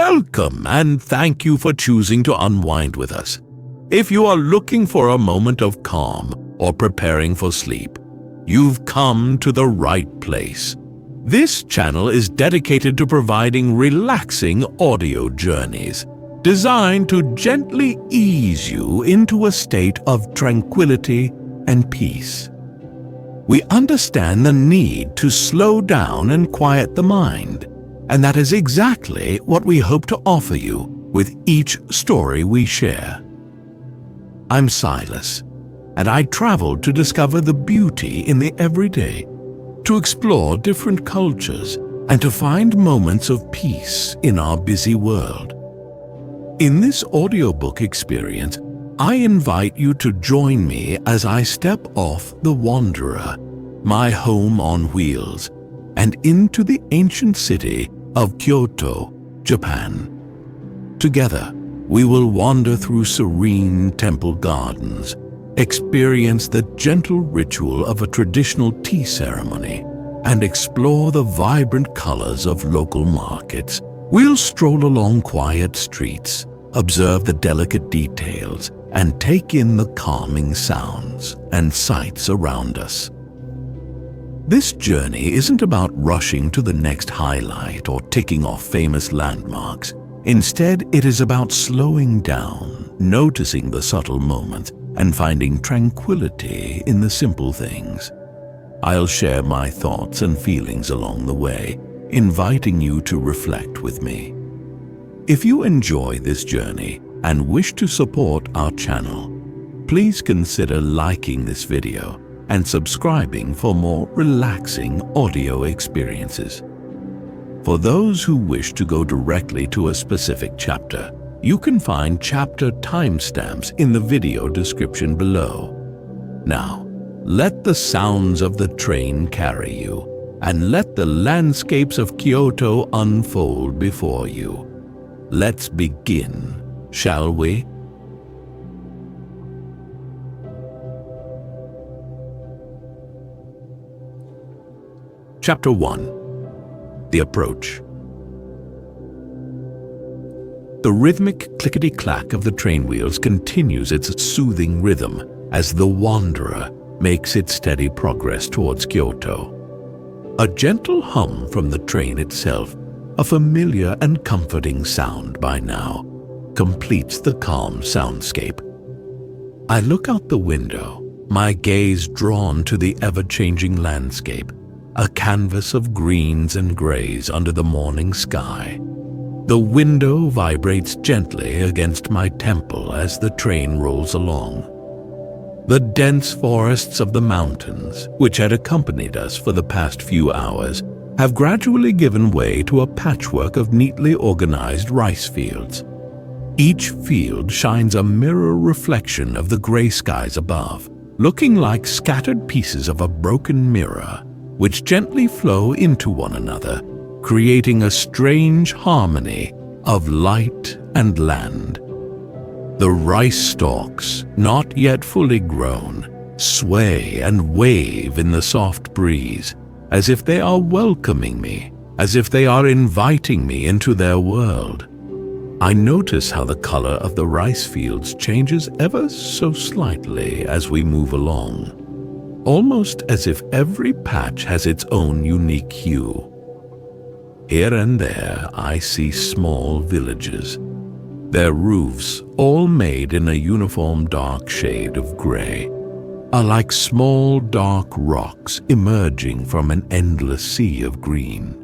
Welcome, and thank you for choosing to unwind with us. If you are looking for a moment of calm or preparing for sleep, you've come to the right place. This channel is dedicated to providing relaxing audio journeys designed to gently ease you into a state of tranquility and peace. We understand the need to slow down and quiet the mind, and that is exactly what we hope to offer you with each story we share. I'm Silas, and I traveled to discover the beauty in the everyday, to explore different cultures, and to find moments of peace in our busy world. In this audiobook experience, I invite you to join me as I step off the Wanderer, my home on wheels, and into the ancient city of Kyoto, Japan. Together, we will wander through serene temple gardens, experience the gentle ritual of a traditional tea ceremony, and explore the vibrant colors of local markets. We'll stroll along quiet streets, observe the delicate details, and take in the calming sounds and sights around us. This journey isn't about rushing to the next highlight or ticking off famous landmarks. Instead, it is about slowing down, noticing the subtle moments, and finding tranquility in the simple things. I'll share my thoughts and feelings along the way, inviting you to reflect with me. If you enjoy this journey and wish to support our channel, please consider liking this video and subscribing for more relaxing audio experiences. For those who wish to go directly to a specific chapter, you can find chapter timestamps in the video description below. Now, let the sounds of the train carry you, and let the landscapes of Kyoto unfold before you. Let's begin, shall we? Chapter 1. The Approach. The rhythmic clickety-clack of the train wheels continues its soothing rhythm as the Wanderer makes its steady progress towards Kyoto. A gentle hum from the train itself, a familiar and comforting sound by now, completes the calm soundscape. I look out the window, my gaze drawn to the ever-changing landscape, a canvas of greens and grays under the morning sky. The window vibrates gently against my temple as the train rolls along. The dense forests of the mountains, which had accompanied us for the past few hours, have gradually given way to a patchwork of neatly organized rice fields. Each field shines a mirror reflection of the gray skies above, looking like scattered pieces of a broken mirror, which gently flow into one another, creating a strange harmony of light and land. The rice stalks, not yet fully grown, sway and wave in the soft breeze, as if they are welcoming me, as if they are inviting me into their world. I notice how the color of the rice fields changes ever so slightly as we move along, almost as if every patch has its own unique hue. Here and there I see small villages, their roofs, all made in a uniform dark shade of gray, are like small dark rocks emerging from an endless sea of green.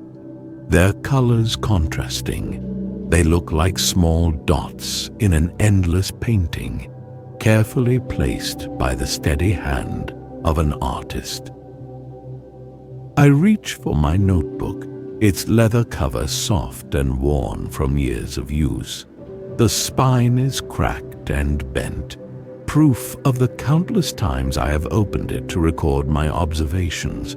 Their colors contrasting, they look like small dots in an endless painting, carefully placed by the steady hand of an artist. I reach for my notebook, its leather cover soft and worn from years of use. The spine is cracked and bent, proof of the countless times I have opened it to record my observations.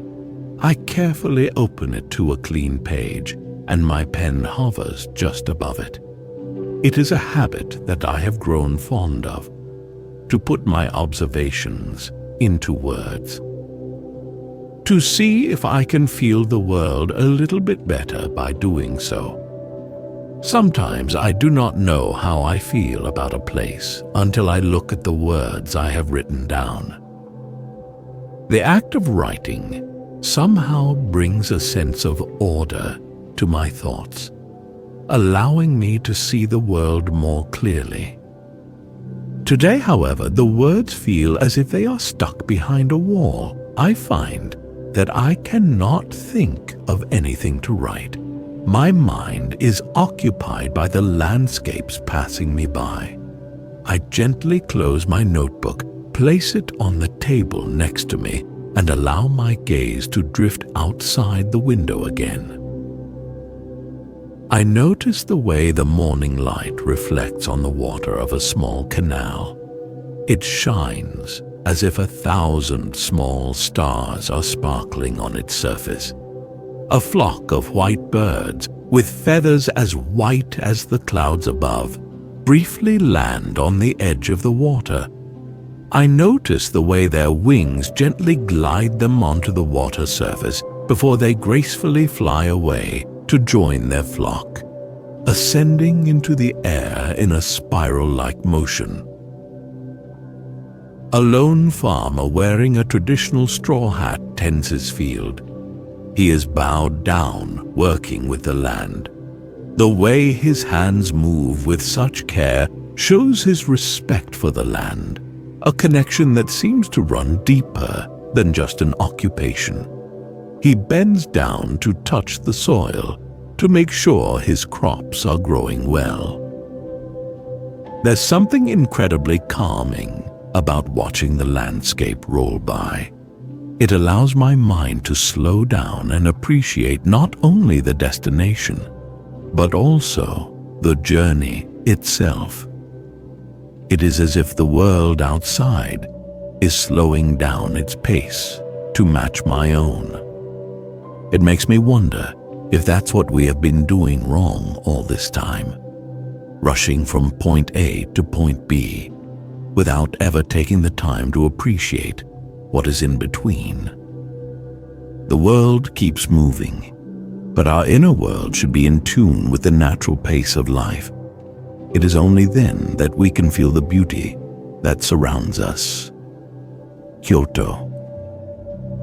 I carefully open it to a clean page, and my pen hovers just above it. It is a habit that I have grown fond of, to put my observations into words, to see if I can feel the world a little bit better by doing so. Sometimes I do not know how I feel about a place until I look at the words I have written down. The act of writing somehow brings a sense of order to my thoughts, allowing me to see the world more clearly. Today, however, the words feel as if they are stuck behind a wall. I find that I cannot think of anything to write. My mind is occupied by the landscapes passing me by. I gently close my notebook, place it on the table next to me, and allow my gaze to drift outside the window again. I notice the way the morning light reflects on the water of a small canal. It shines as if 1,000 small stars are sparkling on its surface. A flock of white birds, with feathers as white as the clouds above, briefly land on the edge of the water. I notice the way their wings gently glide them onto the water surface before they gracefully fly away to join their flock, ascending into the air in a spiral-like motion. A lone farmer wearing a traditional straw hat tends his field. He is bowed down, working with the land. The way his hands move with such care shows his respect for the land, a connection that seems to run deeper than just an occupation. He bends down to touch the soil to make sure his crops are growing well. There's something incredibly calming about watching the landscape roll by. It allows my mind to slow down and appreciate not only the destination, but also the journey itself. It is as if the world outside is slowing down its pace to match my own. It makes me wonder if that's what we have been doing wrong all this time, rushing from point A to point B without ever taking the time to appreciate what is in between. The world keeps moving, but our inner world should be in tune with the natural pace of life. It is only then that we can feel the beauty that surrounds us. Kyoto.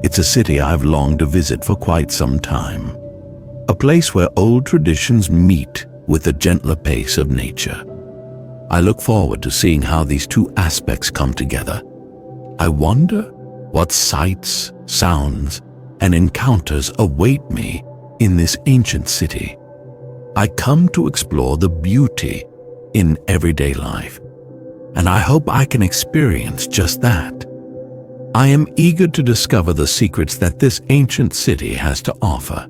It's a city I've longed to visit for quite some time, a place where old traditions meet with the gentler pace of nature. I look forward to seeing how these two aspects come together. I wonder what sights, sounds, and encounters await me in this ancient city. I come to explore the beauty in everyday life, and I hope I can experience just that. I am eager to discover the secrets that this ancient city has to offer.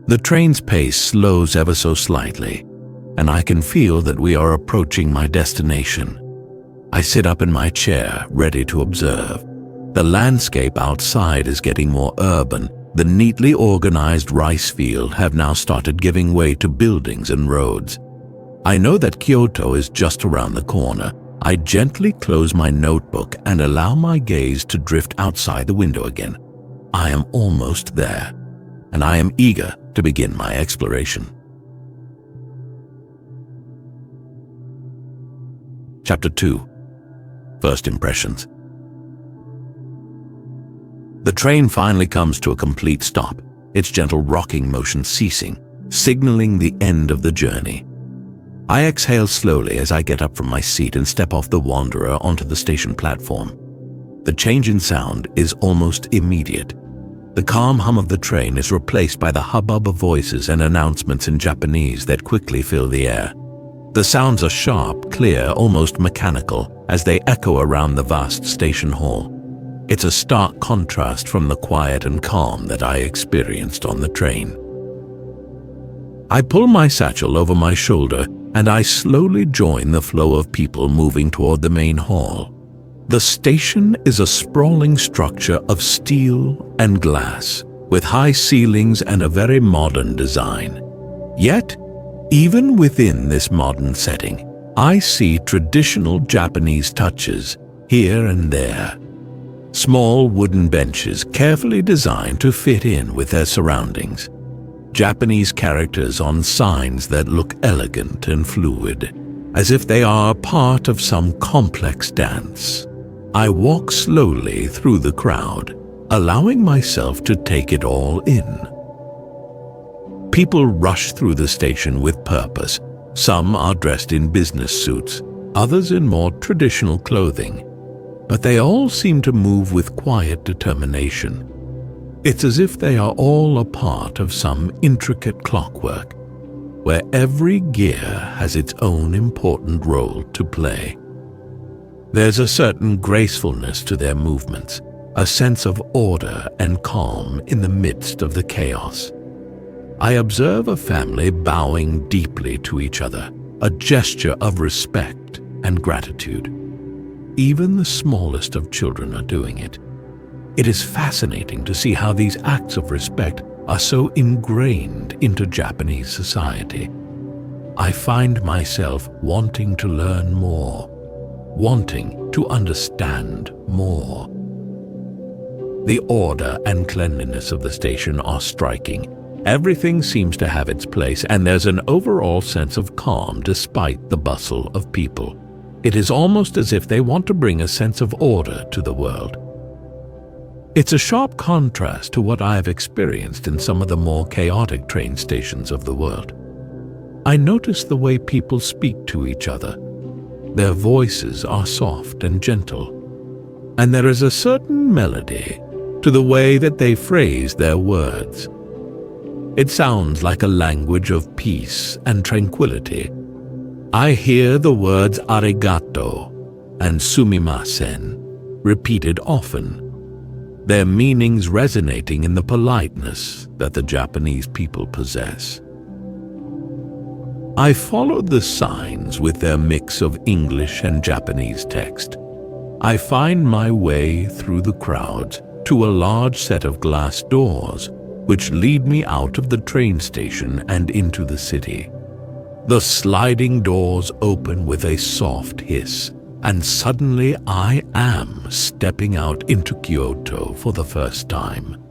The train's pace slows ever so slightly, and I can feel that we are approaching my destination. I sit up in my chair, ready to observe. The landscape outside is getting more urban. The neatly organized rice fields have now started giving way to buildings and roads. I know that Kyoto is just around the corner. I gently close my notebook and allow my gaze to drift outside the window again. I am almost there, and I am eager to begin my exploration. Chapter 2. First Impressions. The train finally comes to a complete stop, its gentle rocking motion ceasing, signaling the end of the journey. I exhale slowly as I get up from my seat and step off the wanderer onto the station platform. The change in sound is almost immediate. The calm hum of the train is replaced by the hubbub of voices and announcements in Japanese that quickly fill the air. The sounds are sharp, clear, almost mechanical as they echo around the vast station hall. It's a stark contrast from the quiet and calm that I experienced on the train. I pull my satchel over my shoulder and I slowly join the flow of people moving toward the main hall. The station is a sprawling structure of steel and glass, with high ceilings and a very modern design. Yet, even within this modern setting, I see traditional Japanese touches here and there. Small wooden benches carefully designed to fit in with their surroundings. Japanese characters on signs that look elegant and fluid, as if they are part of some complex dance. I walk slowly through the crowd, allowing myself to take it all in. People rush through the station with purpose. Some are dressed in business suits, others in more traditional clothing, but they all seem to move with quiet determination. It's as if they are all a part of some intricate clockwork, where every gear has its own important role to play. There's a certain gracefulness to their movements, a sense of order and calm in the midst of the chaos. I observe a family bowing deeply to each other, a gesture of respect and gratitude. Even the smallest of children are doing it. It is fascinating to see how these acts of respect are so ingrained into Japanese society. I find myself wanting to learn more, wanting to understand more. The order and cleanliness of the station are striking. Everything seems to have its place, and there's an overall sense of calm despite the bustle of people. It is almost as if they want to bring a sense of order to the world. It's a sharp contrast to what I have experienced in some of the more chaotic train stations of the world. I notice the way people speak to each other. Their voices are soft and gentle, and there is a certain melody to the way that they phrase their words. It sounds like a language of peace and tranquility. I hear the words arigato and sumimasen repeated often, their meanings resonating in the politeness that the Japanese people possess. I followed the signs with their mix of English and Japanese text. I find my way through the crowds to a large set of glass doors which lead me out of the train station and into the city. The sliding doors open with a soft hiss, and suddenly I am stepping out into Kyoto for the first time.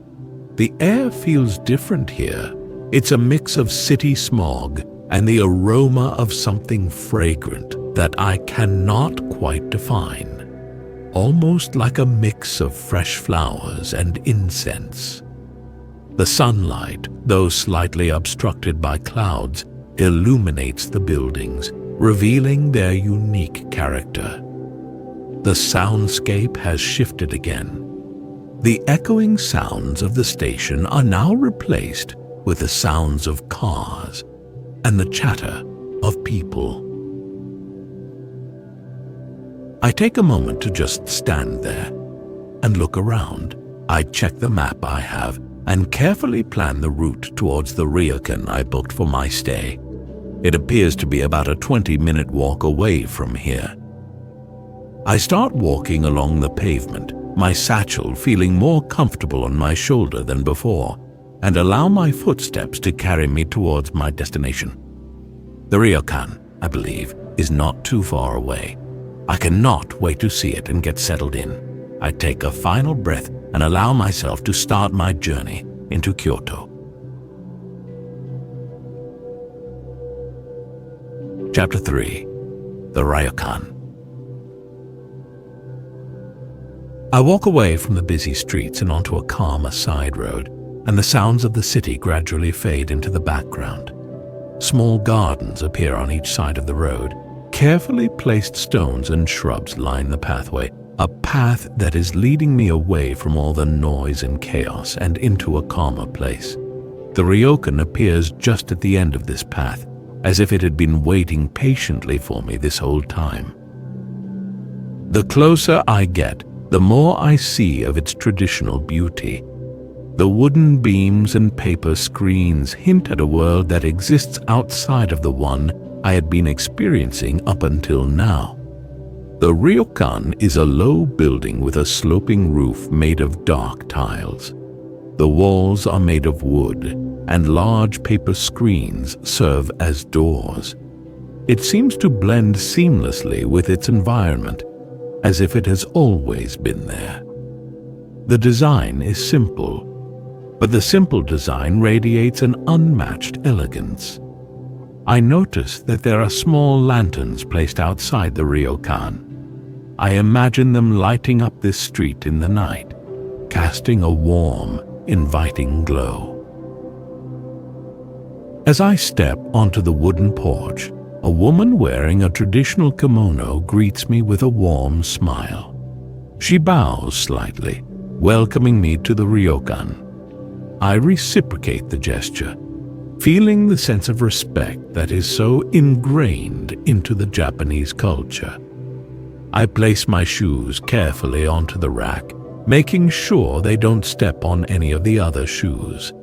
The air feels different here. It's a mix of city smog and the aroma of something fragrant that I cannot quite define, almost like a mix of fresh flowers and incense. The sunlight, though slightly obstructed by clouds, illuminates the buildings, revealing their unique character. The soundscape has shifted again. The echoing sounds of the station are now replaced with the sounds of cars and the chatter of people. I take a moment to just stand there and look around. I check the map I have and carefully plan the route towards the Ryokan I booked for my stay. It appears to be about a 20-minute walk away from here. I start walking along the pavement, my satchel feeling more comfortable on my shoulder than before, and allow my footsteps to carry me towards my destination. The Ryokan, I believe, is not too far away. I cannot wait to see it and get settled in. I take a final breath and allow myself to start my journey into Kyoto. Chapter 3. The Ryokan. I walk away from the busy streets and onto a calmer side road, and the sounds of the city gradually fade into the background. Small gardens appear on each side of the road. Carefully placed stones and shrubs line the pathway, a path that is leading me away from all the noise and chaos and into a calmer place. The Ryokan appears just at the end of this path, as if it had been waiting patiently for me this whole time. The closer I get, the more I see of its traditional beauty. The wooden beams and paper screens hint at a world that exists outside of the one I had been experiencing up until now. The Ryokan is a low building with a sloping roof made of dark tiles. The walls are made of wood, and large paper screens serve as doors. It seems to blend seamlessly with its environment, as if it has always been there. The design is simple. but the simple design radiates an unmatched elegance. I notice that there are small lanterns placed outside the Ryokan. I imagine them lighting up this street in the night, casting a warm, inviting glow. As I step onto the wooden porch, a woman wearing a traditional kimono greets me with a warm smile. She bows slightly, welcoming me to the Ryokan. I reciprocate the gesture, feeling the sense of respect that is so ingrained into the Japanese culture. I place my shoes carefully onto the rack, making sure they don't step on any of the other shoes.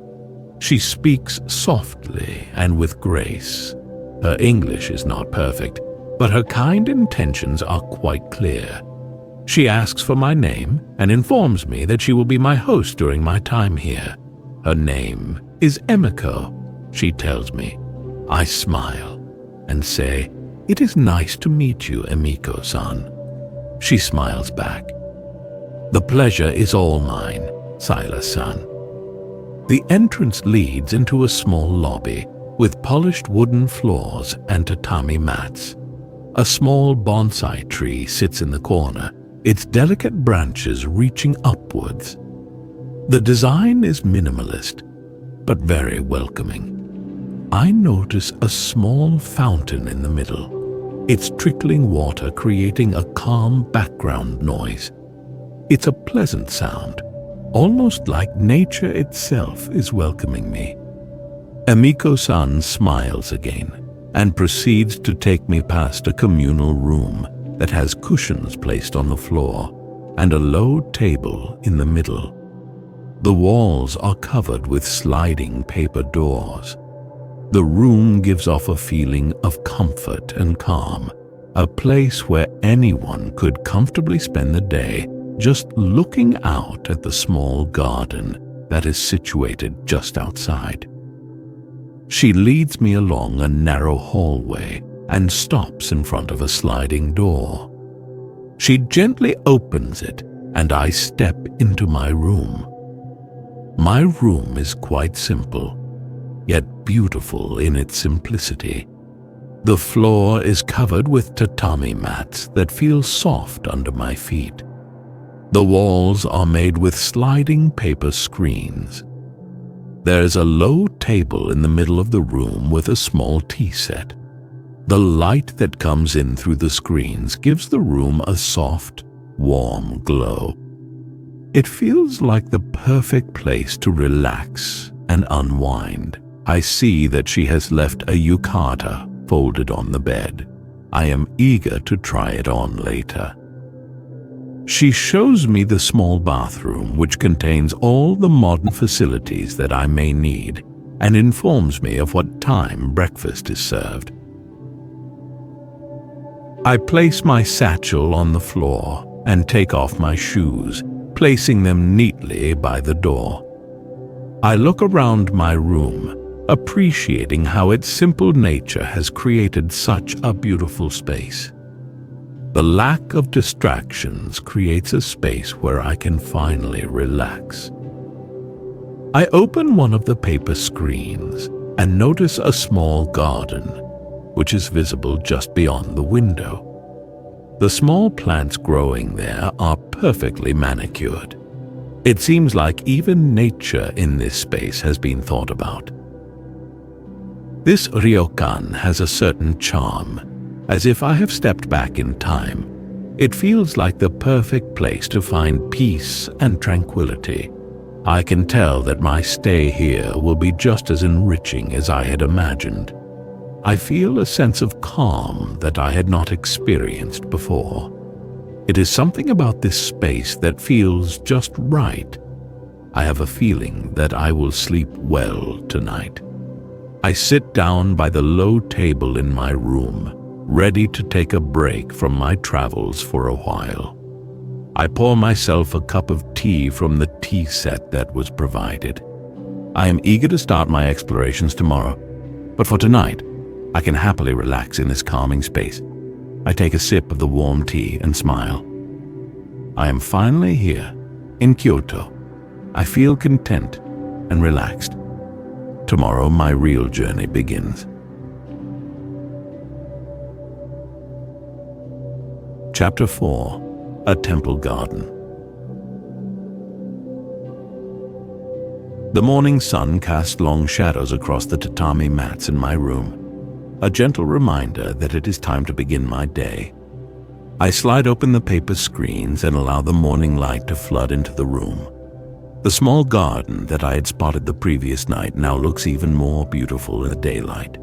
She speaks softly and with grace. Her English is not perfect, but her kind intentions are quite clear. She asks for my name and informs me that she will be my host during my time here. Her name is Emiko, she tells me. I smile and say, "It is nice to meet you, Emiko-san." She smiles back. "The pleasure is all mine, Silas-san." The entrance leads into a small lobby with polished wooden floors and tatami mats. A small bonsai tree sits in the corner, its delicate branches reaching upwards. The design is minimalist, but very welcoming. I notice a small fountain in the middle, its trickling water creating a calm background noise. It's a pleasant sound, almost like nature itself is welcoming me. Emiko-san smiles again and proceeds to take me past a communal room that has cushions placed on the floor and a low table in the middle. The walls are covered with sliding paper doors. The room gives off a feeling of comfort and calm, a place where anyone could comfortably spend the day just looking out at the small garden that is situated just outside. She leads me along a narrow hallway and stops in front of a sliding door. She gently opens it and I step into my room. My room is quite simple, yet beautiful in its simplicity. The floor is covered with tatami mats that feel soft under my feet. The walls are made with sliding paper screens. There is a low table in the middle of the room with a small tea set. The light that comes in through the screens gives the room a soft, warm glow. It feels like the perfect place to relax and unwind. I see that she has left a yukata folded on the bed. I am eager to try it on later. She shows me the small bathroom, which contains all the modern facilities that I may need, and informs me of what time breakfast is served. I place my satchel on the floor and take off my shoes, placing them neatly by the door. I look around my room, appreciating how its simple nature has created such a beautiful space. The lack of distractions creates a space where I can finally relax. I open one of the paper screens and notice a small garden, which is visible just beyond the window. The small plants growing there are perfectly manicured. It seems like even nature in this space has been thought about. This Ryokan has a certain charm, as if I have stepped back in time. It feels like the perfect place to find peace and tranquility. I can tell that my stay here will be just as enriching as I had imagined. I feel a sense of calm that I had not experienced before. It is something about this space that feels just right. I have a feeling that I will sleep well tonight. I sit down by the low table in my room, ready to take a break from my travels for a while. I pour myself a cup of tea from the tea set that was provided. I am eager to start my explorations tomorrow, but for tonight, I can happily relax in this calming space. I take a sip of the warm tea and smile. I am finally here, in Kyoto. I feel content, and relaxed. Tomorrow, my real journey begins. Chapter 4: A Temple Garden. The morning sun cast long shadows across the tatami mats in my room, a gentle reminder that it is time to begin my day. I slide open the paper screens and allow the morning light to flood into the room. The small garden that I had spotted the previous night now looks even more beautiful in the daylight.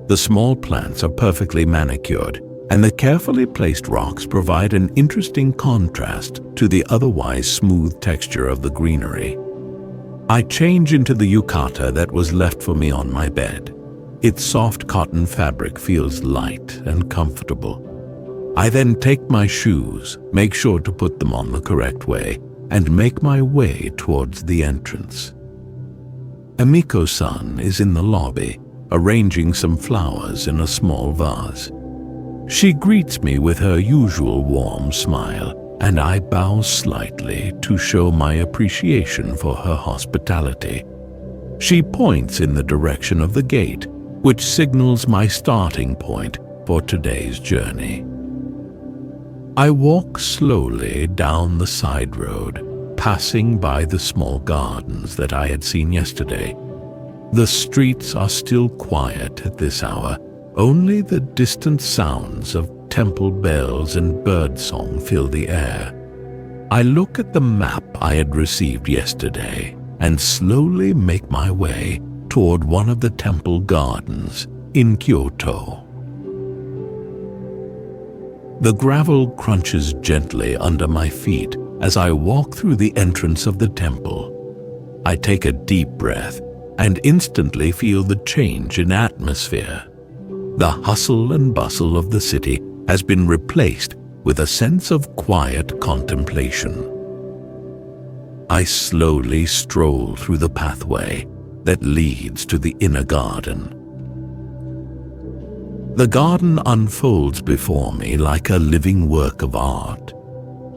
The small plants are perfectly manicured, and the carefully placed rocks provide an interesting contrast to the otherwise smooth texture of the greenery. I change into the yukata that was left for me on my bed. Its soft cotton fabric feels light and comfortable. I then take my shoes, make sure to put them on the correct way, and make my way towards the entrance. Emiko-san is in the lobby, arranging some flowers in a small vase. She greets me with her usual warm smile, and I bow slightly to show my appreciation for her hospitality. She points in the direction of the gate, which signals my starting point for today's journey. I walk slowly down the side road, passing by the small gardens that I had seen yesterday. The streets are still quiet at this hour. Only the distant sounds of temple bells and birdsong fill the air. I look at the map I had received yesterday and slowly make my way toward one of the temple gardens in Kyoto. The gravel crunches gently under my feet as I walk through the entrance of the temple. I take a deep breath and instantly feel the change in atmosphere. The hustle and bustle of the city has been replaced with a sense of quiet contemplation. I slowly stroll through the pathway that leads to the inner garden. The garden unfolds before me like a living work of art.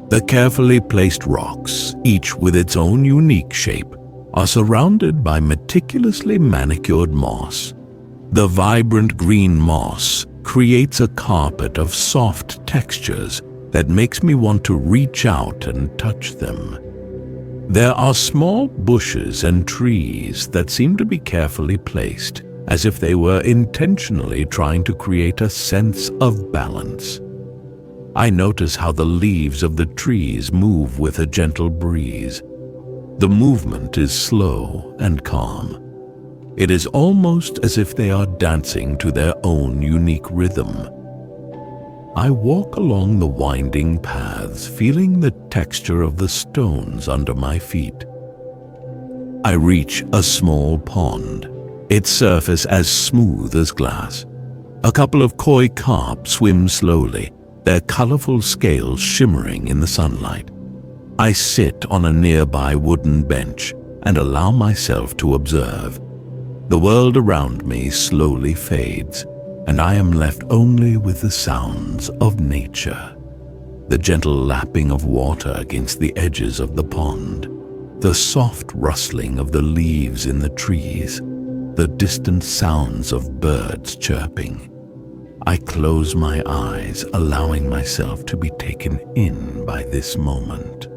The carefully placed rocks, each with its own unique shape, are surrounded by meticulously manicured moss. The vibrant green moss creates a carpet of soft textures that makes me want to reach out and touch them. There are small bushes and trees that seem to be carefully placed, as if they were intentionally trying to create a sense of balance. I notice how the leaves of the trees move with a gentle breeze. The movement is slow and calm. It is almost as if they are dancing to their own unique rhythm. I walk along the winding paths, feeling the texture of the stones under my feet. I reach a small pond, its surface as smooth as glass. A couple of koi carp swim slowly, their colorful scales shimmering in the sunlight. I sit on a nearby wooden bench and allow myself to observe. The world around me slowly fades, and I am left only with the sounds of nature. The gentle lapping of water against the edges of the pond, the soft rustling of the leaves in the trees, the distant sounds of birds chirping. I close my eyes, allowing myself to be taken in by this moment.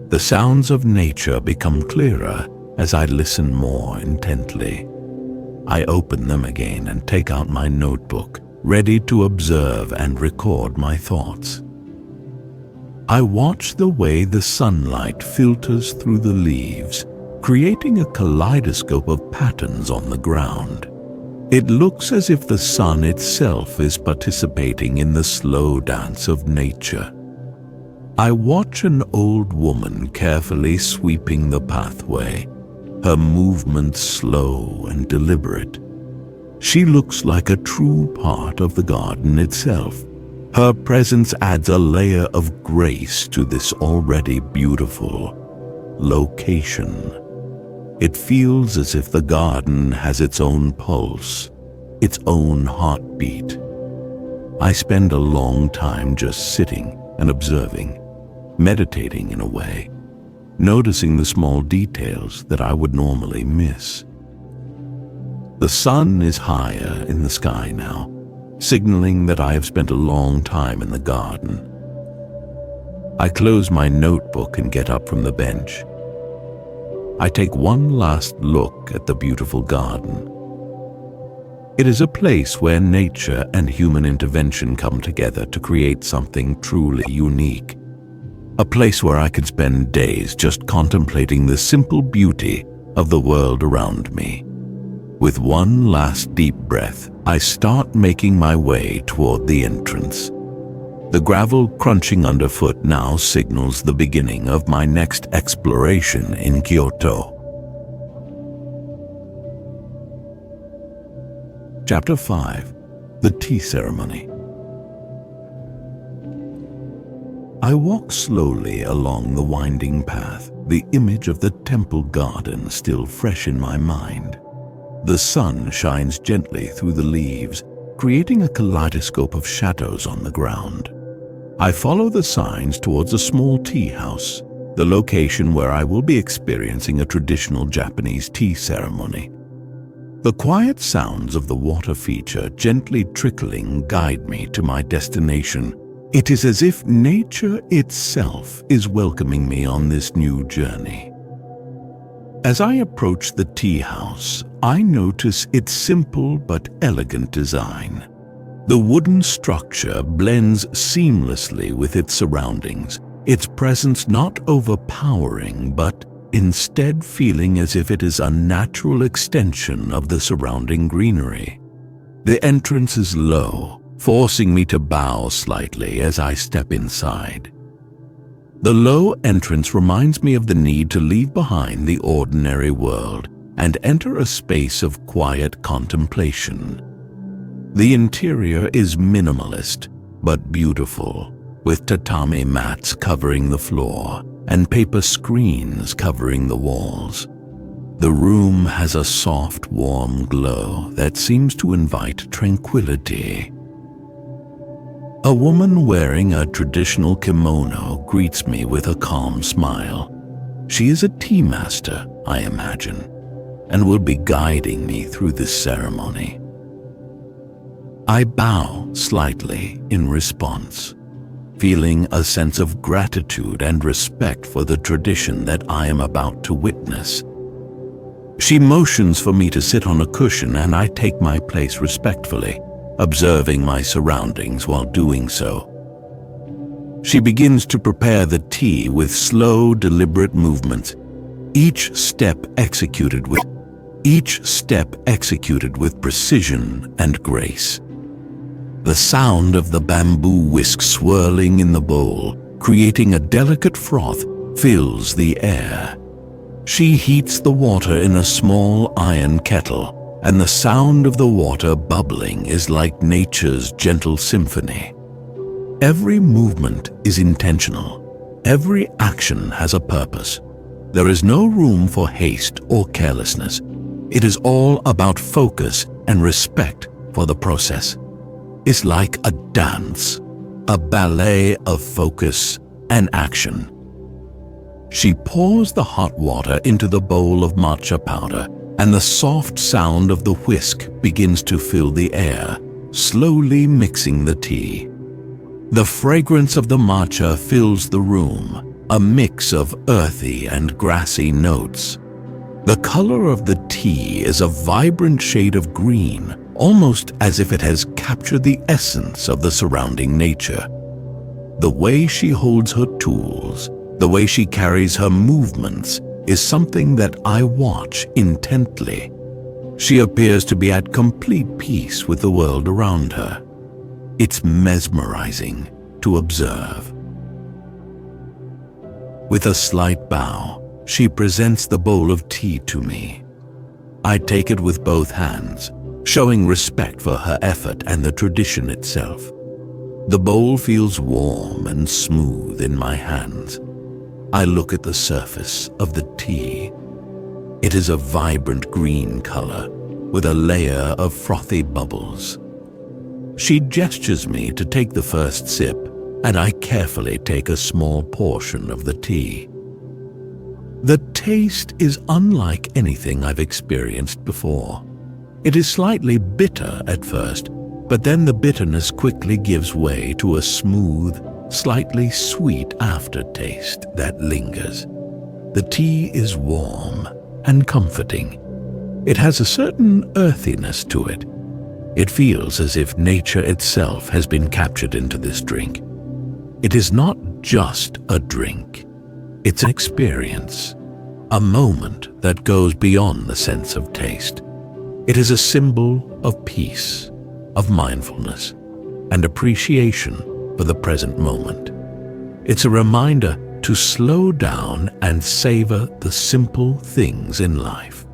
The sounds of nature become clearer as I listen more intently. I open them again and take out my notebook, ready to observe and record my thoughts. I watch the way the sunlight filters through the leaves, creating a kaleidoscope of patterns on the ground. It looks as if the sun itself is participating in the slow dance of nature. I watch an old woman carefully sweeping the pathway, her movements slow and deliberate. She looks like a true part of the garden itself. Her presence adds a layer of grace to this already beautiful location. It feels as if the garden has its own pulse, its own heartbeat. I spend a long time just sitting and observing, meditating in a way. noticing the small details that I would normally miss. The sun is higher in the sky now, signaling that I have spent a long time in the garden. I close my notebook and get up from the bench. I take one last look at the beautiful garden. It is a place where nature and human intervention come together to create something truly unique. A place where I could spend days just contemplating the simple beauty of the world around me. With one last deep breath, I start making my way toward the entrance. The gravel crunching underfoot now signals the beginning of my next exploration in Kyoto. Chapter 5. The Tea Ceremony. I walk slowly along the winding path, the image of the temple garden still fresh in my mind. The sun shines gently through the leaves, creating a kaleidoscope of shadows on the ground. I follow the signs towards a small tea house, the location where I will be experiencing a traditional Japanese tea ceremony. The quiet sounds of the water feature gently trickling guide me to my destination. It is as if nature itself is welcoming me on this new journey. As I approach the tea house, I notice its simple but elegant design. The wooden structure blends seamlessly with its surroundings, its presence not overpowering but instead feeling as if it is a natural extension of the surrounding greenery. The entrance is low, forcing me to bow slightly as I step inside. The low entrance reminds me of the need to leave behind the ordinary world and enter a space of quiet contemplation. The interior is minimalist but beautiful, with tatami mats covering the floor and paper screens covering the walls. The room has a soft, warm glow that seems to invite tranquility. A woman wearing a traditional kimono greets me with a calm smile. She is a tea master, I imagine, and will be guiding me through this ceremony. I bow slightly in response, feeling a sense of gratitude and respect for the tradition that I am about to witness. She motions for me to sit on a cushion and I take my place respectfully, observing my surroundings while doing so. She begins to prepare the tea with slow, deliberate movements, each step executed with precision and grace. The sound of the bamboo whisk swirling in the bowl, creating a delicate froth, fills the air. She heats the water in a small iron kettle, and the sound of the water bubbling is like nature's gentle symphony. Every movement is intentional. Every action has a purpose. There is no room for haste or carelessness. It is all about focus and respect for the process. It's like a dance, a ballet of focus and action. She pours the hot water into the bowl of matcha powder, and the soft sound of the whisk begins to fill the air, slowly mixing the tea. The fragrance of the matcha fills the room, a mix of earthy and grassy notes. The color of the tea is a vibrant shade of green, almost as if it has captured the essence of the surrounding nature. The way she holds her tools, the way she carries her movements, is something that I watch intently. She appears to be at complete peace with the world around her. It's mesmerizing to observe. With a slight bow, she presents the bowl of tea to me. I take it with both hands, showing respect for her effort and the tradition itself. The bowl feels warm and smooth in my hands. I look at the surface of the tea. It is a vibrant green color with a layer of frothy bubbles. She gestures me to take the first sip, and I carefully take a small portion of the tea. The taste is unlike anything I've experienced before. It is slightly bitter at first, but then the bitterness quickly gives way to a smooth, slightly sweet aftertaste that lingers. The tea is warm and comforting. It has a certain earthiness to it. It feels as if nature itself has been captured into this drink. It is not just a drink. It's an experience, a moment that goes beyond the sense of taste. It is a symbol of peace, of mindfulness, and appreciation for the present moment. It's a reminder to slow down and savor the simple things in life.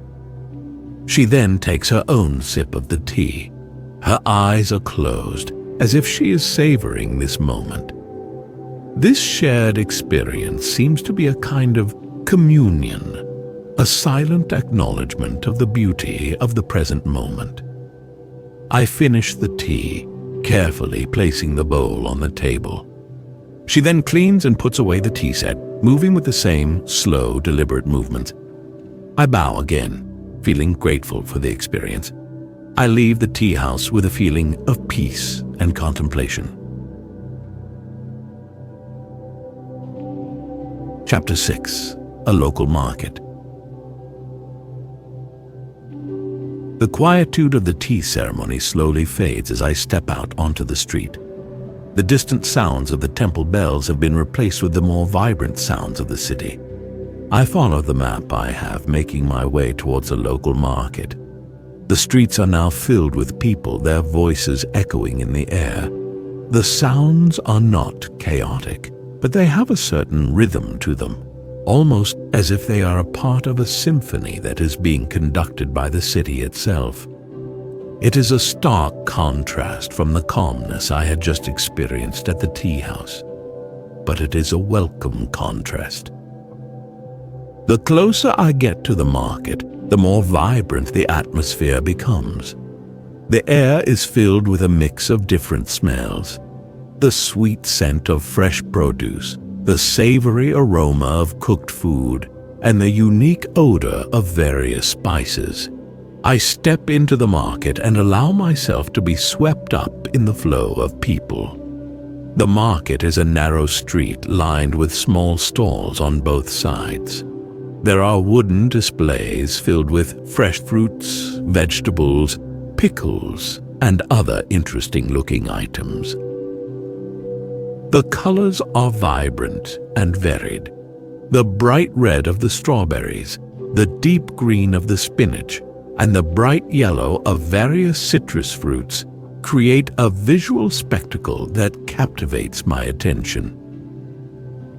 She then takes her own sip of the tea. Her eyes are closed, as if she is savoring this moment. This shared experience seems to be a kind of communion, a silent acknowledgement of the beauty of the present moment. I finish the tea, carefully placing the bowl on the table. She then cleans and puts away the tea set, moving with the same slow, deliberate movements. I bow again, feeling grateful for the experience. I leave the tea house with a feeling of peace and contemplation. Chapter 6. A Local Market. The quietude of the tea ceremony slowly fades as I step out onto the street. The distant sounds of the temple bells have been replaced with the more vibrant sounds of the city. I follow the map I have, making my way towards a local market. The streets are now filled with people, their voices echoing in the air. The sounds are not chaotic, but they have a certain rhythm to them, almost as if they are a part of a symphony that is being conducted by the city itself. It is a stark contrast from the calmness I had just experienced at the tea house, but it is a welcome contrast. The closer I get to the market, the more vibrant the atmosphere becomes. The air is filled with a mix of different smells. The sweet scent of fresh produce, the savory aroma of cooked food, and the unique odor of various spices. I step into the market and allow myself to be swept up in the flow of people. The market is a narrow street lined with small stalls on both sides. There are wooden displays filled with fresh fruits, vegetables, pickles, and other interesting-looking items. The colors are vibrant and varied. The bright red of the strawberries, the deep green of the spinach, and the bright yellow of various citrus fruits create a visual spectacle that captivates my attention.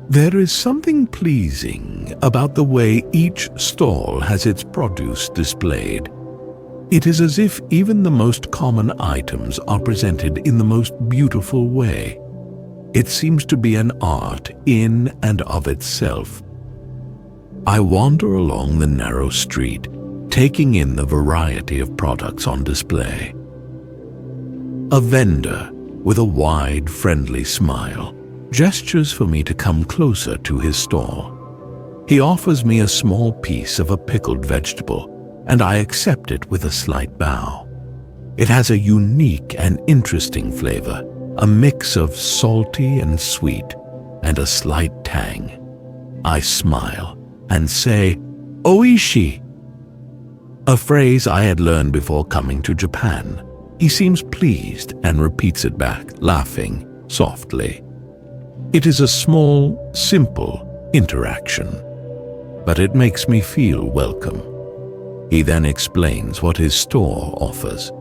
There is something pleasing about the way each stall has its produce displayed. It is as if even the most common items are presented in the most beautiful way. It seems to be an art in and of itself. I wander along the narrow street, taking in the variety of products on display. A vendor, with a wide, friendly smile, gestures for me to come closer to his stall. He offers me a small piece of a pickled vegetable, and I accept it with a slight bow. It has a unique and interesting flavor, a mix of salty and sweet, and a slight tang. I smile and say, "Oishi," a phrase I had learned before coming to Japan. He seems pleased and repeats it back, laughing softly. It is a small, simple interaction, but it makes me feel welcome. He then explains what his store offers.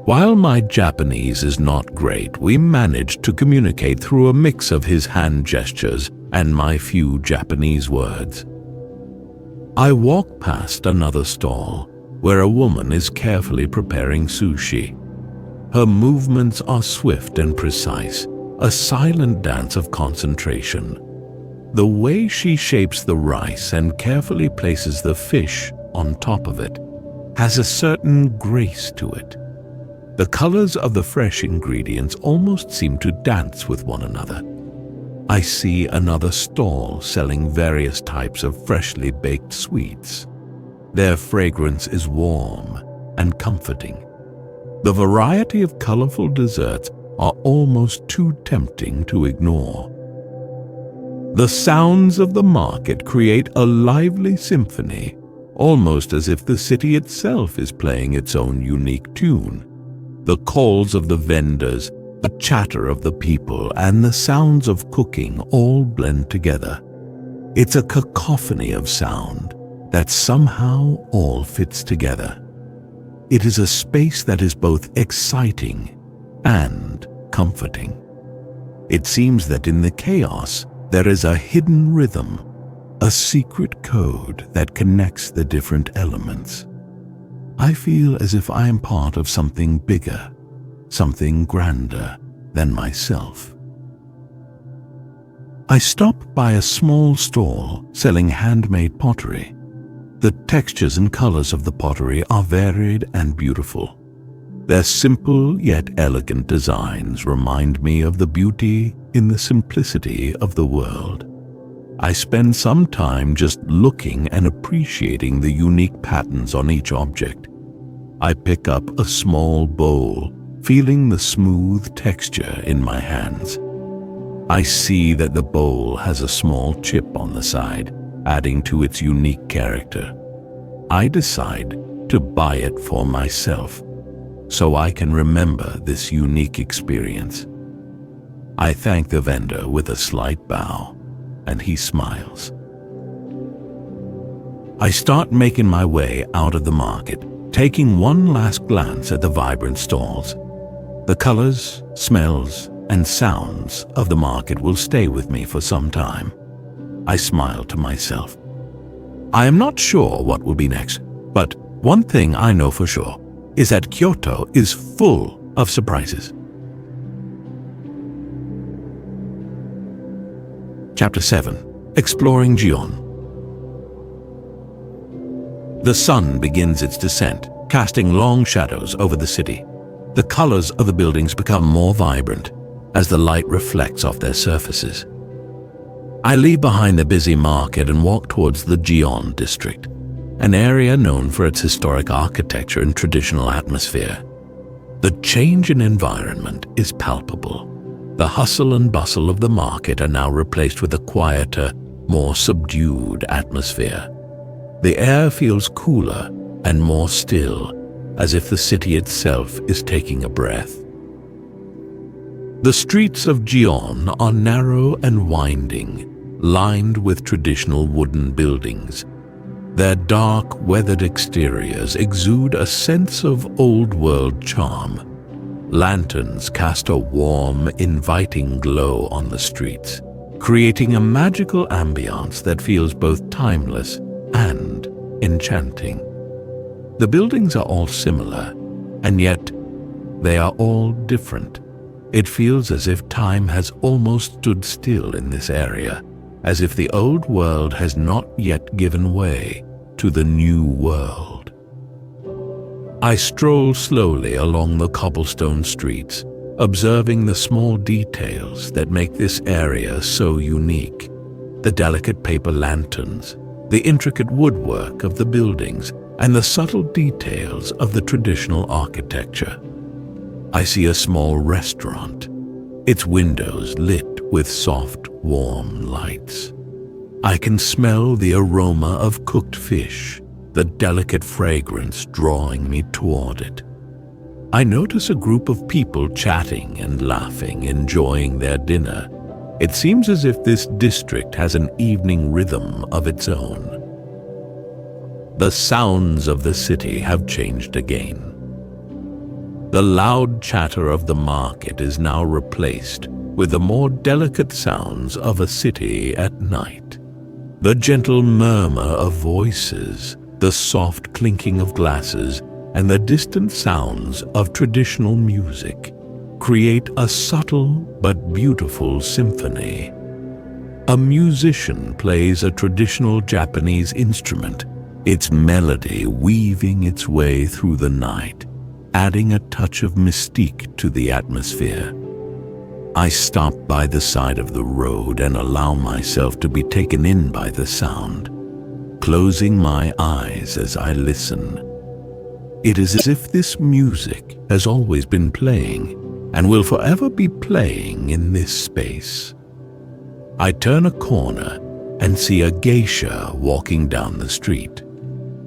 While my Japanese is not great, we manage to communicate through a mix of his hand gestures and my few Japanese words. I walk past another stall where a woman is carefully preparing sushi. Her movements are swift and precise, a silent dance of concentration. The way she shapes the rice and carefully places the fish on top of it has a certain grace to it. The colors of the fresh ingredients almost seem to dance with one another. I see another stall selling various types of freshly baked sweets. Their fragrance is warm and comforting. The variety of colorful desserts are almost too tempting to ignore. The sounds of the market create a lively symphony, almost as if the city itself is playing its own unique tune. The calls of the vendors, the chatter of the people, and the sounds of cooking all blend together. It's a cacophony of sound that somehow all fits together. It is a space that is both exciting and comforting. It seems that in the chaos, there is a hidden rhythm, a secret code that connects the different elements. I feel as if I am part of something bigger, something grander than myself. I stop by a small stall selling handmade pottery. The textures and colors of the pottery are varied and beautiful. Their simple yet elegant designs remind me of the beauty in the simplicity of the world. I spend some time just looking and appreciating the unique patterns on each object. I pick up a small bowl, feeling the smooth texture in my hands. I see that the bowl has a small chip on the side, adding to its unique character. I decide to buy it for myself, so I can remember this unique experience. I thank the vendor with a slight bow, and he smiles. I start making my way out of the market, taking one last glance at the vibrant stalls. The colors, smells, and sounds of the market will stay with me for some time. I smile to myself. I am not sure what will be next, but one thing I know for sure is that Kyoto is full of surprises. Chapter 7. Exploring Gion. The sun begins its descent, casting long shadows over the city. The colors of the buildings become more vibrant as the light reflects off their surfaces. I leave behind the busy market and walk towards the Gion district, an area known for its historic architecture and traditional atmosphere. The change in environment is palpable. The hustle and bustle of the market are now replaced with a quieter, more subdued atmosphere. The air feels cooler and more still, as if the city itself is taking a breath. The streets of Gion are narrow and winding, lined with traditional wooden buildings. Their dark, weathered exteriors exude a sense of old-world charm. Lanterns cast a warm, inviting glow on the streets, creating a magical ambiance that feels both timeless and enchanting. The buildings are all similar, and yet they are all different. It feels as if time has almost stood still in this area, as if the old world has not yet given way to the new world. I stroll slowly along the cobblestone streets, observing the small details that make this area so unique. The delicate paper lanterns, the intricate woodwork of the buildings, and the subtle details of the traditional architecture. I see a small restaurant, its windows lit with soft, warm lights. I can smell the aroma of cooked fish, the delicate fragrance drawing me toward it. I notice a group of people chatting and laughing, enjoying their dinner. It seems as if this district has an evening rhythm of its own. The sounds of the city have changed again. The loud chatter of the market is now replaced with the more delicate sounds of a city at night. The gentle murmur of voices, the soft clinking of glasses, and the distant sounds of traditional music create a subtle but beautiful symphony. A musician plays a traditional Japanese instrument, its melody weaving its way through the night, adding a touch of mystique to the atmosphere. I stop by the side of the road and allow myself to be taken in by the sound, closing my eyes as I listen. It is as if this music has always been playing and will forever be playing in this space. I turn a corner and see a geisha walking down the street.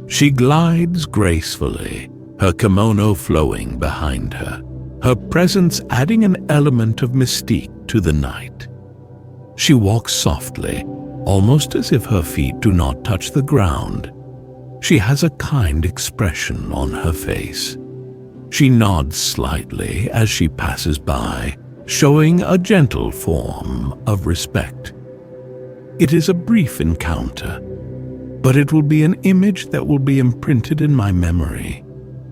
She glides gracefully, her kimono flowing behind her, her presence adding an element of mystique to the night. She walks softly, almost as if her feet do not touch the ground. She has a kind expression on her face. She nods slightly as she passes by, showing a gentle form of respect. It is a brief encounter, but it will be an image that will be imprinted in my memory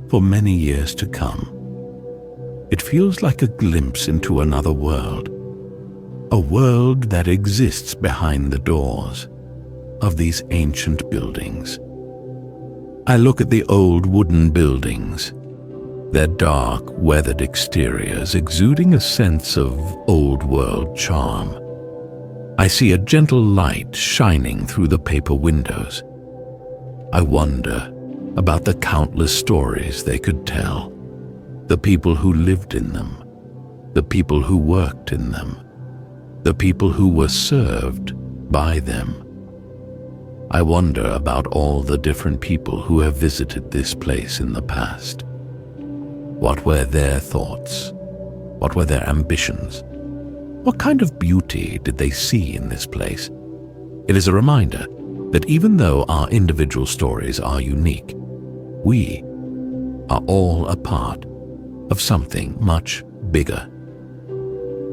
for many years to come. It feels like a glimpse into another world, a world that exists behind the doors of these ancient buildings. I look at the old wooden buildings, their dark, weathered exteriors exuding a sense of old-world charm. I see a gentle light shining through the paper windows. I wonder about the countless stories they could tell, the people who lived in them, the people who worked in them, the people who were served by them. I wonder about all the different people who have visited this place in the past. What were their thoughts? What were their ambitions? What kind of beauty did they see in this place? It is a reminder that even though our individual stories are unique, we are all a part of something much bigger.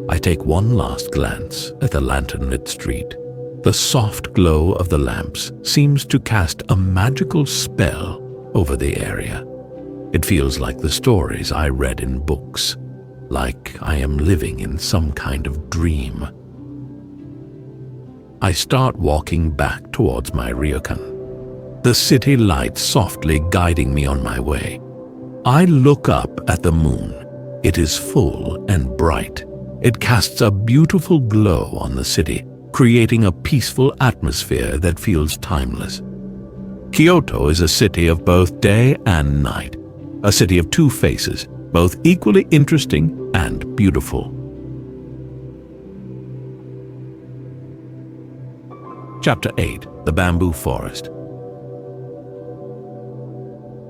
I take one last glance at the lantern-lit street. The soft glow of the lamps seems to cast a magical spell over the area. It feels like the stories I read in books, like I am living in some kind of dream. I start walking back towards my Ryokan, the city lights softly guiding me on my way. I look up at the moon. It is full and bright. It casts a beautiful glow on the city, creating a peaceful atmosphere that feels timeless. Kyoto is a city of both day and night, a city of two faces, both equally interesting and beautiful. Chapter 8: The Bamboo Forest.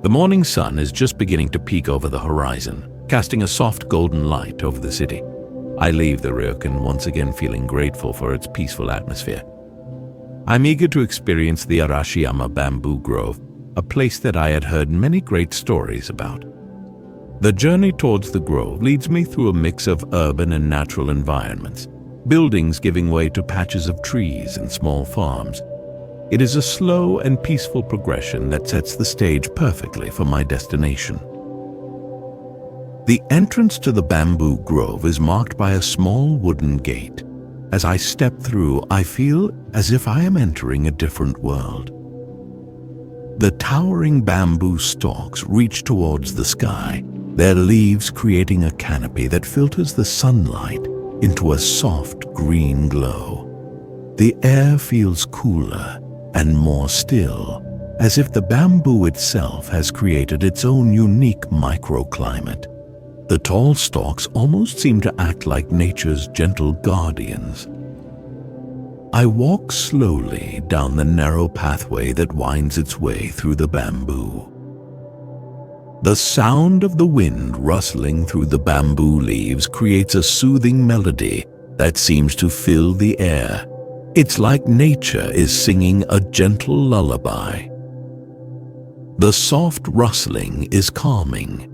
The morning sun is just beginning to peek over the horizon, casting a soft golden light over the city. I leave the Ryokan once again feeling grateful for its peaceful atmosphere. I'm eager to experience the Arashiyama bamboo grove, a place that I had heard many great stories about. The journey towards the grove leads me through a mix of urban and natural environments, buildings giving way to patches of trees and small farms. It is a slow and peaceful progression that sets the stage perfectly for my destination. The entrance to the bamboo grove is marked by a small wooden gate. As I step through, I feel as if I am entering a different world. The towering bamboo stalks reach towards the sky, their leaves creating a canopy that filters the sunlight into a soft green glow. The air feels cooler and more still, as if the bamboo itself has created its own unique microclimate. The tall stalks almost seem to act like nature's gentle guardians. I walk slowly down the narrow pathway that winds its way through the bamboo. The sound of the wind rustling through the bamboo leaves creates a soothing melody that seems to fill the air. It's like nature is singing a gentle lullaby. The soft rustling is calming,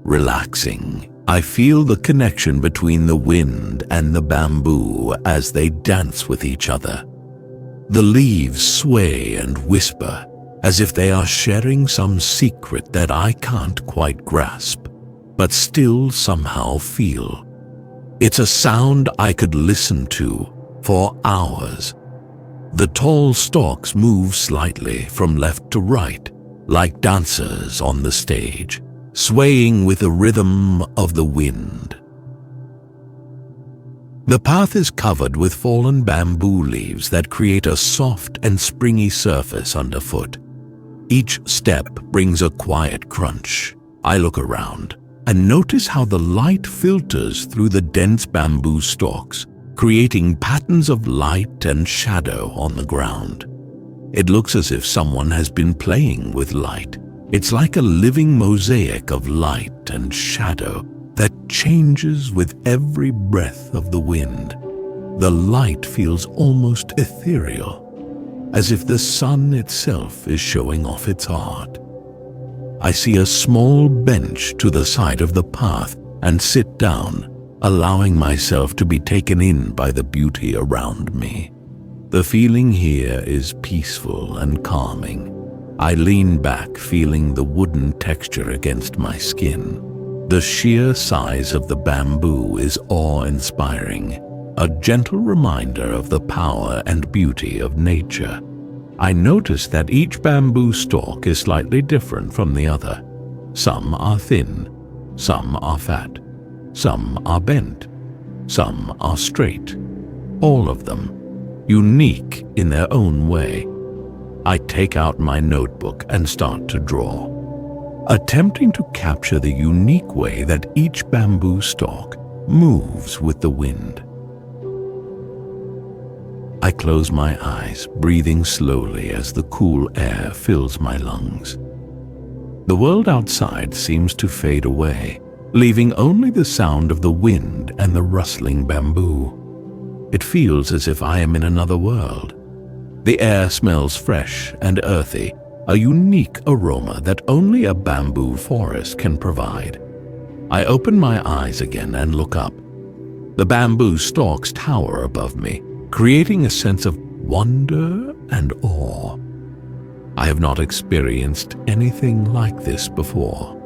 relaxing. I feel the connection between the wind and the bamboo as they dance with each other. The leaves sway and whisper as if they are sharing some secret that I can't quite grasp, but still somehow feel. It's a sound I could listen to for hours. The tall stalks move slightly from left to right, like dancers on the stage, swaying with the rhythm of the wind. The path is covered with fallen bamboo leaves that create a soft and springy surface underfoot. Each step brings a quiet crunch. I look around and notice how the light filters through the dense bamboo stalks, creating patterns of light and shadow on the ground. It looks as if someone has been playing with light. It's like a living mosaic of light and shadow that changes with every breath of the wind. The light feels almost ethereal, as if the sun itself is showing off its art. I see a small bench to the side of the path and sit down, allowing myself to be taken in by the beauty around me. The feeling here is peaceful and calming. I lean back, feeling the wooden texture against my skin. The sheer size of the bamboo is awe-inspiring, a gentle reminder of the power and beauty of nature. I notice that each bamboo stalk is slightly different from the other. Some are thin, some are fat, some are bent, some are straight. All of them unique in their own way. I take out my notebook and start to draw, attempting to capture the unique way that each bamboo stalk moves with the wind. I close my eyes, breathing slowly as the cool air fills my lungs. The world outside seems to fade away, leaving only the sound of the wind and the rustling bamboo. It feels as if I am in another world. The air smells fresh and earthy, a unique aroma that only a bamboo forest can provide. I open my eyes again and look up. The bamboo stalks tower above me, creating a sense of wonder and awe. I have not experienced anything like this before.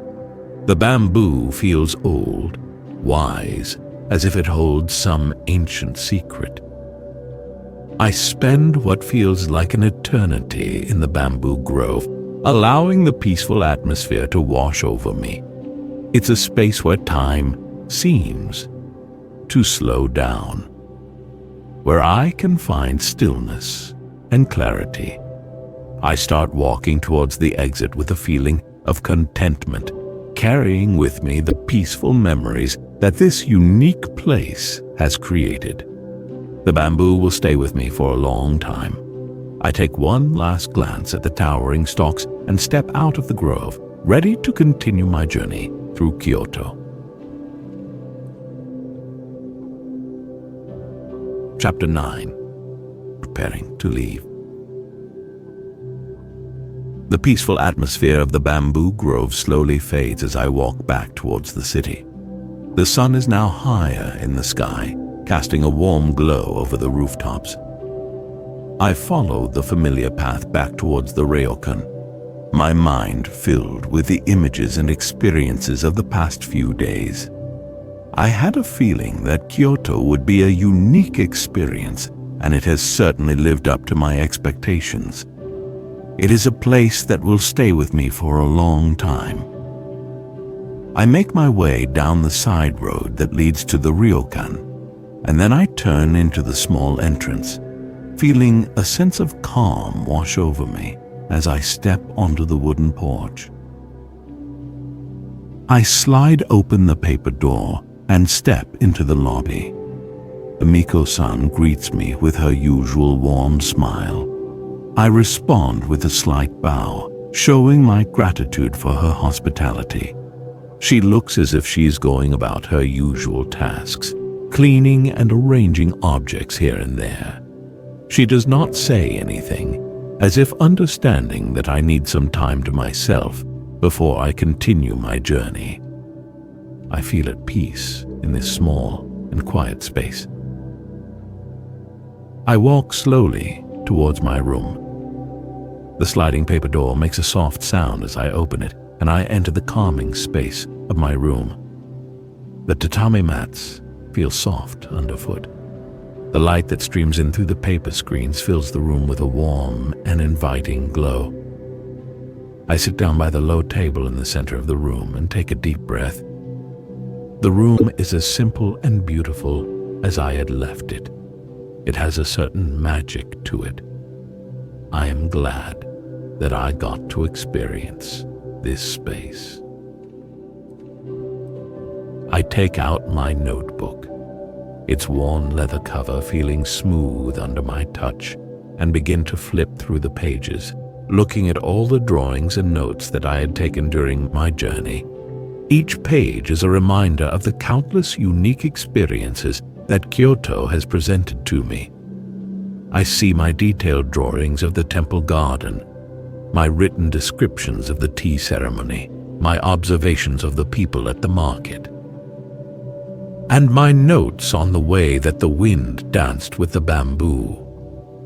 The bamboo feels old, wise, as if it holds some ancient secret. I spend what feels like an eternity in the bamboo grove, allowing the peaceful atmosphere to wash over me. It's a space where time seems to slow down, where I can find stillness and clarity. I start walking towards the exit with a feeling of contentment, carrying with me the peaceful memories that this unique place has created. The bamboo will stay with me for a long time. I take one last glance at the towering stalks and step out of the grove, ready to continue my journey through Kyoto. Chapter 9. Preparing to leave. The peaceful atmosphere of the bamboo grove slowly fades as I walk back towards the city. The sun is now higher in the sky, casting a warm glow over the rooftops. I follow the familiar path back towards the Ryokan, my mind filled with the images and experiences of the past few days. I had a feeling that Kyoto would be a unique experience, and it has certainly lived up to my expectations. It is a place that will stay with me for a long time. I make my way down the side road that leads to the Ryokan, and then I turn into the small entrance, feeling a sense of calm wash over me as I step onto the wooden porch. I slide open the paper door and step into the lobby. Miko-san greets me with her usual warm smile. I respond with a slight bow, showing my gratitude for her hospitality. She looks as if she's going about her usual tasks, cleaning and arranging objects here and there. She does not say anything, as if understanding that I need some time to myself before I continue my journey. I feel at peace in this small and quiet space. I walk slowly towards my room. The sliding paper door makes a soft sound as I open it, and I enter the calming space of my room. The tatami mats feel soft underfoot. The light that streams in through the paper screens fills the room with a warm and inviting glow. I sit down by the low table in the center of the room and take a deep breath. The room is as simple and beautiful as I had left it. It has a certain magic to it. I am glad that I got to experience this space. I take out my notebook, its worn leather cover feeling smooth under my touch, and begin to flip through the pages, looking at all the drawings and notes that I had taken during my journey. Each page is a reminder of the countless unique experiences that Kyoto has presented to me. I see my detailed drawings of the temple garden, my written descriptions of the tea ceremony, my observations of the people at the market, and my notes on the way that the wind danced with the bamboo.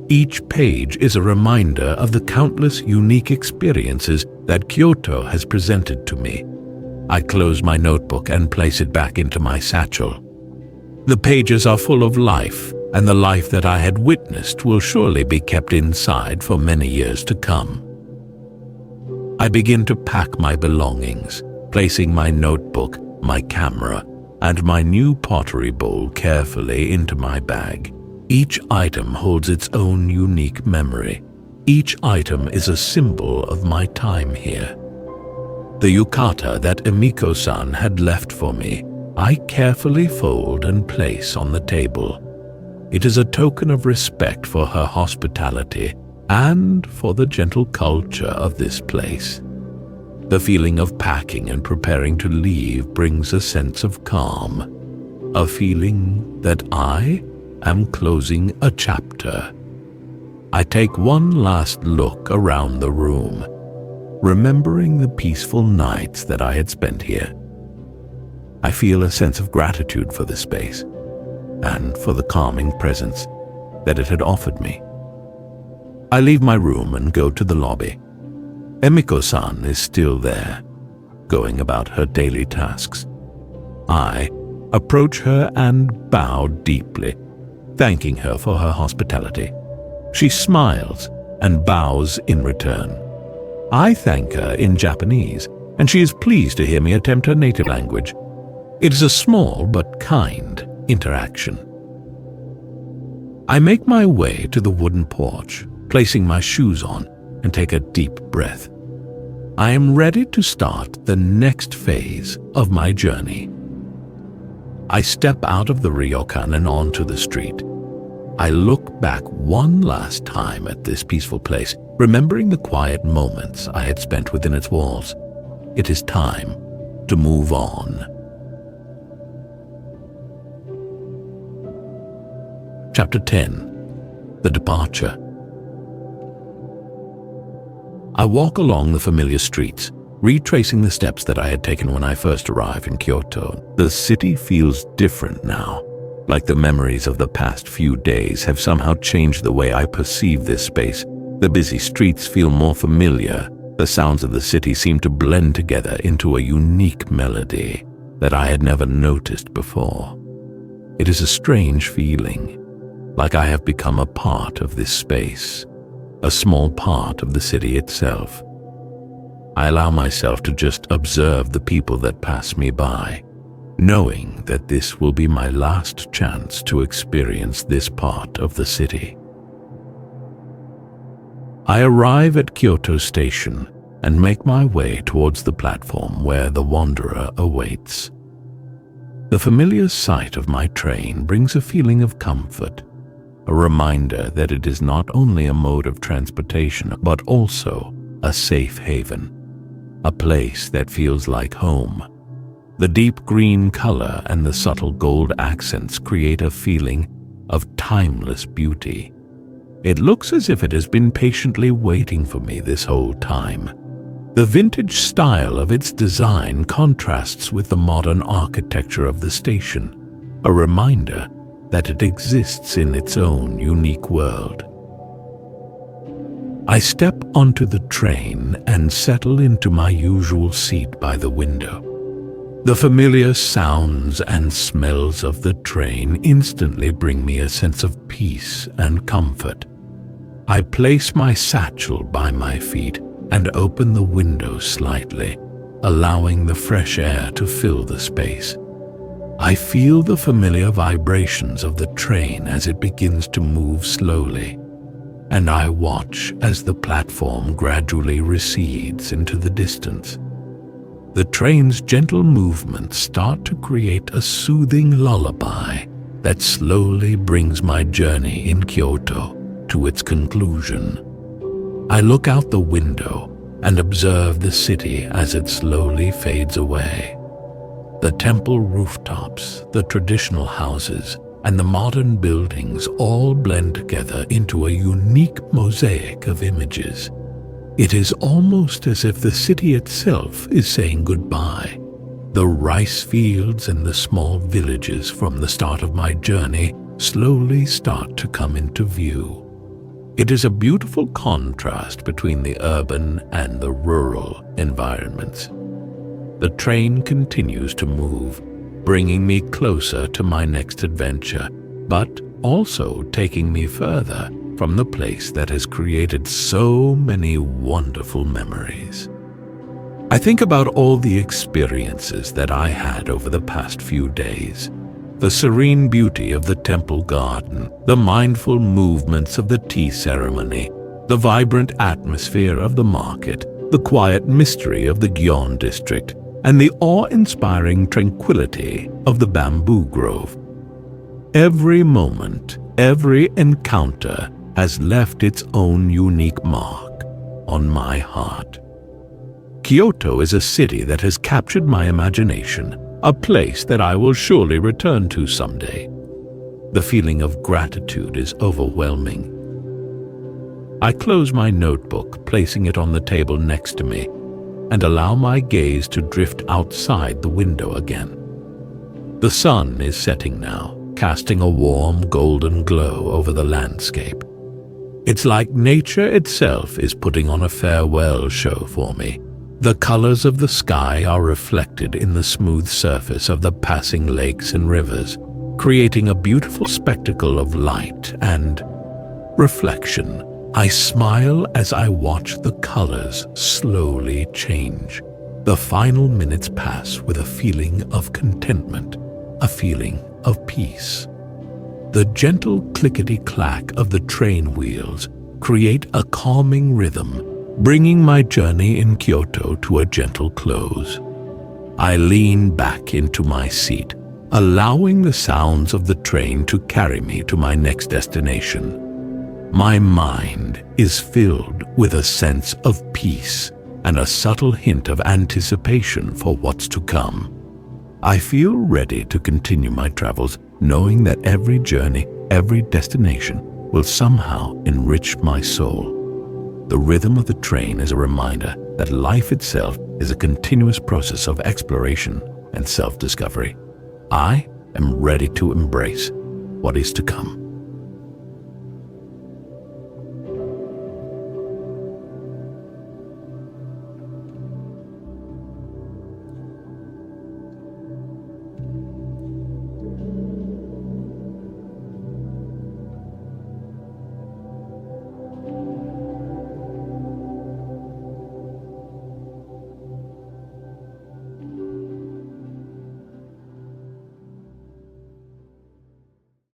Each page is a reminder of the countless unique experiences that Kyoto has presented to me. I close my notebook and place it back into my satchel. The pages are full of life, and the life that I had witnessed will surely be kept inside for many years to come. I begin to pack my belongings, placing my notebook, my camera, and my new pottery bowl carefully into my bag. Each item holds its own unique memory. Each item is a symbol of my time here. The yukata that Emiko-san had left for me, I carefully fold and place on the table. It is a token of respect for her hospitality and for the gentle culture of this place. The feeling of packing and preparing to leave brings a sense of calm, a feeling that I am closing a chapter. I take one last look around the room, remembering the peaceful nights that I had spent here. I feel a sense of gratitude for this space and for the calming presence that it had offered me. I leave my room and go to the lobby. Emiko-san is still there, going about her daily tasks. I approach her and bow deeply, thanking her for her hospitality. She smiles and bows in return. I thank her in Japanese, and she is pleased to hear me attempt her native language. It is a small but kind interaction. I make my way to the wooden porch, placing my shoes on, and take a deep breath. I am ready to start the next phase of my journey. I step out of the Ryokan and onto the street. I look back one last time at this peaceful place, remembering the quiet moments I had spent within its walls. It is time to move on. Chapter 10. The Departure. I walk along the familiar streets, retracing the steps that I had taken when I first arrived in Kyoto. The city feels different now, like the memories of the past few days have somehow changed the way I perceive this space. The busy streets feel more familiar. The sounds of the city seem to blend together into a unique melody that I had never noticed before. It is a strange feeling, like I have become a part of this space, a small part of the city itself. I allow myself to just observe the people that pass me by, knowing that this will be my last chance to experience this part of the city. I arrive at Kyoto Station and make my way towards the platform where the wanderer awaits. The familiar sight of my train brings a feeling of comfort, a reminder that it is not only a mode of transportation but also a safe haven, a place that feels like home. The deep green color and the subtle gold accents create a feeling of timeless beauty. It looks as if it has been patiently waiting for me this whole time. The vintage style of its design contrasts with the modern architecture of the station, a reminder that it exists in its own unique world. I step onto the train and settle into my usual seat by the window. The familiar sounds and smells of the train instantly bring me a sense of peace and comfort. I place my satchel by my feet and open the window slightly, allowing the fresh air to fill the space. I feel the familiar vibrations of the train as it begins to move slowly, and I watch as the platform gradually recedes into the distance. The train's gentle movements start to create a soothing lullaby that slowly brings my journey in Kyoto to its conclusion. I look out the window and observe the city as it slowly fades away. The temple rooftops, the traditional houses, and the modern buildings all blend together into a unique mosaic of images. It is almost as if the city itself is saying goodbye. The rice fields and the small villages from the start of my journey slowly start to come into view. It is a beautiful contrast between the urban and the rural environments. The train continues to move, bringing me closer to my next adventure, but also taking me further from the place that has created so many wonderful memories. I think about all the experiences that I had over the past few days. The serene beauty of the temple garden, the mindful movements of the tea ceremony, the vibrant atmosphere of the market, the quiet mystery of the Gion district, and the awe-inspiring tranquility of the bamboo grove. Every moment, every encounter has left its own unique mark on my heart. Kyoto is a city that has captured my imagination, a place that I will surely return to someday. The feeling of gratitude is overwhelming. I close my notebook, placing it on the table next to me, and allow my gaze to drift outside the window again. The sun is setting now, casting a warm golden glow over the landscape. It's like nature itself is putting on a farewell show for me. The colors of the sky are reflected in the smooth surface of the passing lakes and rivers, creating a beautiful spectacle of light and reflection. I smile as I watch the colors slowly change. The final minutes pass with a feeling of contentment, a feeling of peace. The gentle clickety-clack of the train wheels create a calming rhythm, bringing my journey in Kyoto to a gentle close. I lean back into my seat, allowing the sounds of the train to carry me to my next destination. My mind is filled with a sense of peace and a subtle hint of anticipation for what's to come. I feel ready to continue my travels, knowing that every journey, every destination will somehow enrich my soul. The rhythm of the train is a reminder that life itself is a continuous process of exploration and self-discovery. I am ready to embrace what is to come.